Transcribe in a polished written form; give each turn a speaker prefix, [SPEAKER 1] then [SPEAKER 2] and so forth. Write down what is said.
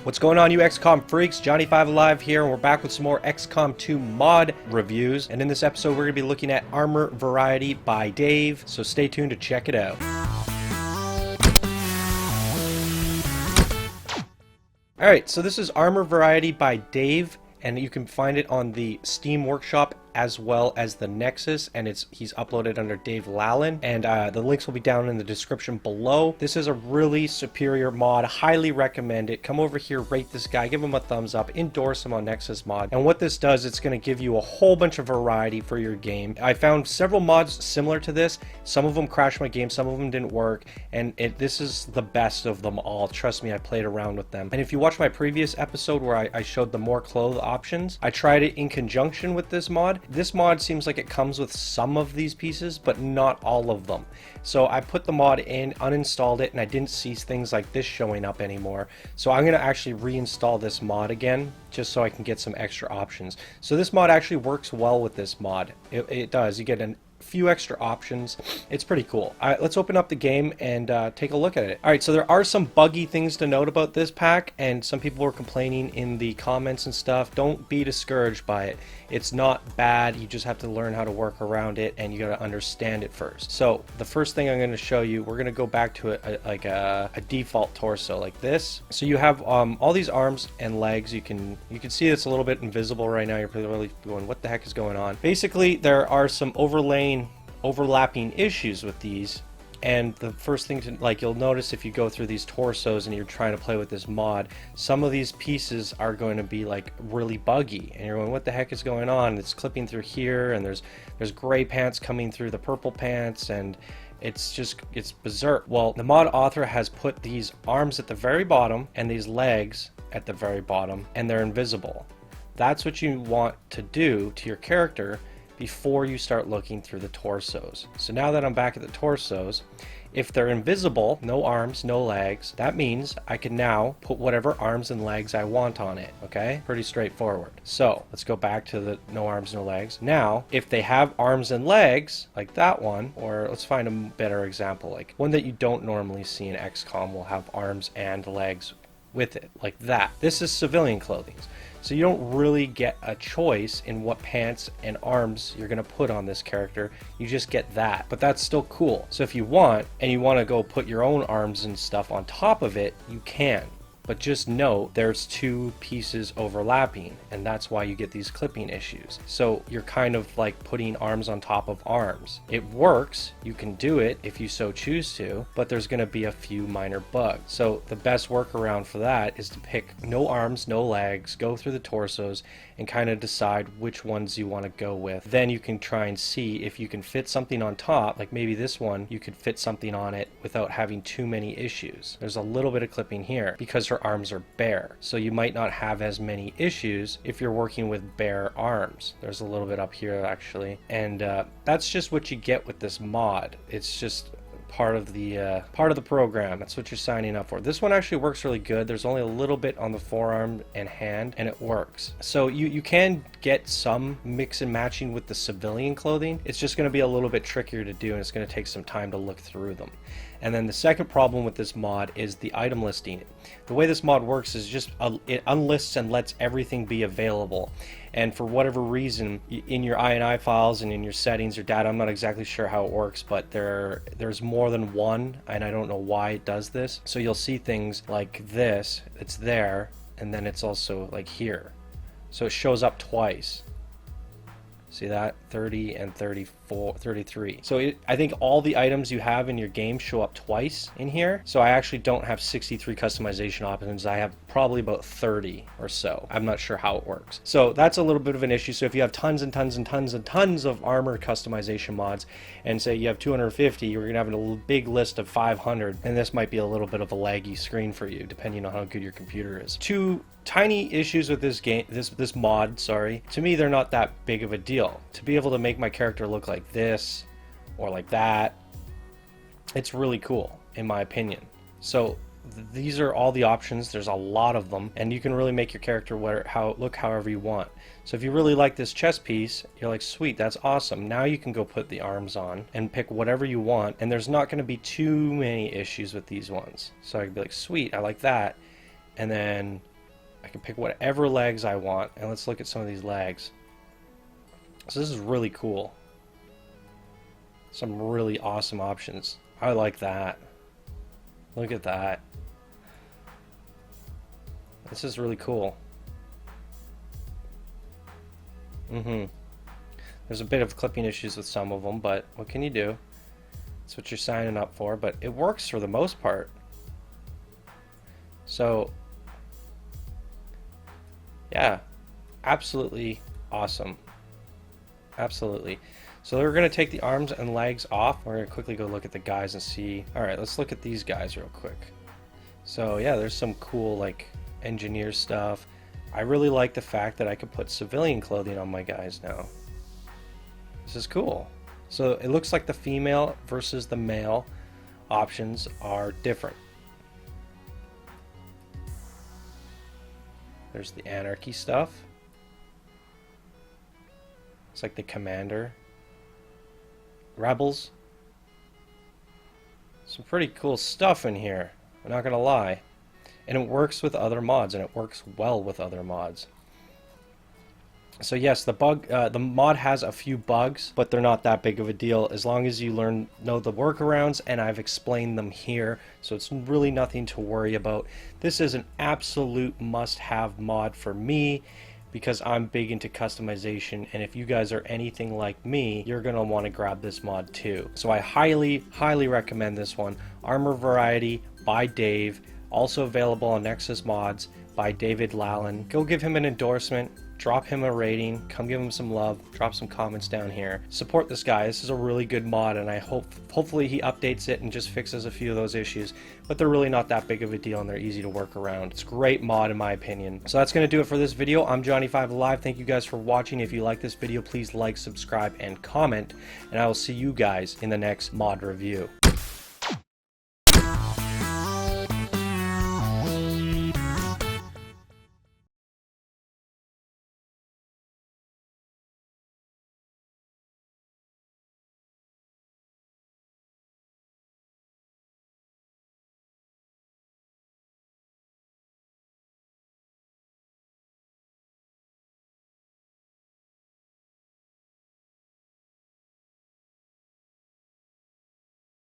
[SPEAKER 1] What's going on, you XCOM freaks? Johnny5 Alive here, and we're back with some more XCOM2 mod reviews. And in this episode, we're going to be looking at ArmorVariety by Dave, so stay tuned to check it out. Alright, so this is ArmorVariety by Dave, and you can find it on the Steam Workshop as well as the Nexus, and he's uploaded under davelallen, and the links will be down in the description below. This is a really superior mod, highly recommend it. Come over here, rate this guy, give him a thumbs up, endorse him on Nexus Mod. And what this does, it's going to give you a whole bunch of variety for your game. I found several mods similar to this. Some of them crashed my game, some of them didn't work, and this is the best of them all. Trust me, I played around with them. And if you watch my previous episode where I showed the more clothes options, I tried it in conjunction with this mod. This mod seems like it comes with some of these pieces, but not all of them. So I put the mod in, uninstalled it, and I didn't see things like this showing up anymore. So I'm going to actually reinstall this mod again, just so I can get some extra options. So this mod actually works well with this mod. It does. You get a few extra options. It's pretty cool. All right, let's open up the game and take a look at it. All right, so there are some buggy things to note about this pack, and some people were complaining in the comments and stuff. Don't be discouraged by it. It's not bad. You just have to learn how to work around it, and you got to understand it first. So the first thing I'm going to show you, we're going to go back to a default torso like this. So you have all these arms and legs. You can see it's a little bit invisible right now. You're probably going, what the heck is going on? Basically, there are some overlapping issues with these, and the first thing to you'll notice if you go through these torsos and you're trying to play with this mod, some of these pieces are going to be like really buggy, and you're going, what the heck is going on? It's clipping through here, and there's gray pants coming through the purple pants, and it's berserk. Well, the mod author has put these arms at the very bottom and these legs at the very bottom, and they're invisible. That's what you want to do to your character before you start looking through the torsos. So now that I'm back at the torsos, if they're invisible, no arms, no legs, that means I can now put whatever arms and legs I want on it, okay? Pretty straightforward. So let's go back to the no arms, no legs. Now, if they have arms and legs, like that one, or let's find a better example, like one that you don't normally see in XCOM will have arms and legs with it, like that. This is civilian clothing. So you don't really get a choice in what pants and arms you're going to put on this character. You just get that. But that's still cool. So if you want, and you want to go put your own arms and stuff on top of it, you can. But just note, there's two pieces overlapping, and that's why you get these clipping issues. So you're kind of like putting arms on top of arms. It works, you can do it if you so choose to, but there's going to be a few minor bugs. So the best workaround for that is to pick no arms, no legs, go through the torsos, and kind of decide which ones you want to go with. Then you can try and see if you can fit something on top, like maybe this one, you could fit something on it without having too many issues. There's a little bit of clipping here because her arms are bare, so you might not have as many issues if you're working with bare arms. There's a little bit up here actually, and that's just what you get with this mod. It's just part of the program. That's what you're signing up for. This one actually works really good. There's only a little bit on the forearm and hand, and it works. So you can get some mix and matching with the civilian clothing. It's just going to be a little bit trickier to do, and it's going to take some time to look through them. And then the second problem with this mod is the item listing. The way this mod works is just it unlists and lets everything be available. And for whatever reason, in your INI files and in your settings or data, I'm not exactly sure how it works, but there's more than one, and I don't know why it does this. So you'll see things like this, it's there, and then it's also like here. So it shows up twice. See that? 30 and 34, 33. So I think all the items you have in your game show up twice in here. So I actually don't have 63 customization options. I have probably about 30 or so. I'm not sure how it works. So that's a little bit of an issue. So if you have tons and tons and tons and tons of armor customization mods, and say you have 250, you're going to have a big list of 500, and this might be a little bit of a laggy screen for you, depending on how good your computer is. Two tiny issues with this game, this mod, sorry. To me, they're not that big of a deal. To be able to make my character look like this or like that, it's really cool, in my opinion. So these are all the options. There's a lot of them, and you can really make your character look however you want. So if you really like this chest piece, you're like, sweet, that's awesome. Now you can go put the arms on and pick whatever you want, and there's not going to be too many issues with these ones. So I could be like, sweet, I like that. and then I can pick whatever legs I want. And let's look at some of these legs. So this is really cool. Some really awesome options. I like that. Look at that. This is really cool. There's a bit of clipping issues with some of them, but what can you do? That's what you're signing up for, but it works for the most part. So, yeah, absolutely awesome. Absolutely. So we're going to take the arms and legs off. We're going to quickly go look at the guys and see. Alright, let's look at these guys real quick. So yeah, there's some cool like engineer stuff. I really like the fact that I could put civilian clothing on my guys now. This is cool. So it looks like the female versus the male options are different. There's the anarchy stuff. It's like the commander. Rebels. Some pretty cool stuff in here, I'm not gonna lie. And it works with other mods, and it works well with other mods. So yes, the mod has a few bugs, but they're not that big of a deal as long as you know the workarounds, and I've explained them here, so it's really nothing to worry about. This is an absolute must-have mod for me because I'm big into customization, and if you guys are anything like me, you're gonna want to grab this mod too. So I highly recommend this one. ArmorVariety by Dave, also available on Nexus Mods by davidlallen. Go give him an endorsement. Drop him a rating, come give him some love, drop some comments down here. Support this guy. This is a really good mod, and I hopefully he updates it and just fixes a few of those issues, but they're really not that big of a deal and they're easy to work around. It's a great mod in my opinion. So that's going to do it for this video. I'm Johnny5Alive. Thank you guys for watching. If you like this video, please like, subscribe, and comment, and I will see you guys in the next mod review.